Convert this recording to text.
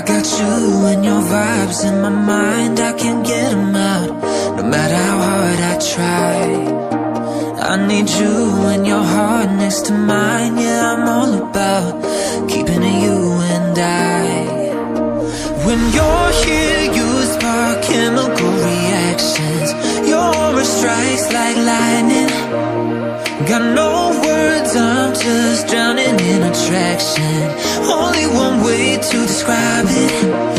got you and your vibes in my mind, I can't get them out, no matter how hard I try. I need you and your heart next to mine. Yeah, I'm all about keeping it you and I. When you're here, you spark chemical reactions. Your aura strikes like lightning. Got no words, I'm just drowning in attraction. Only one way to describe it.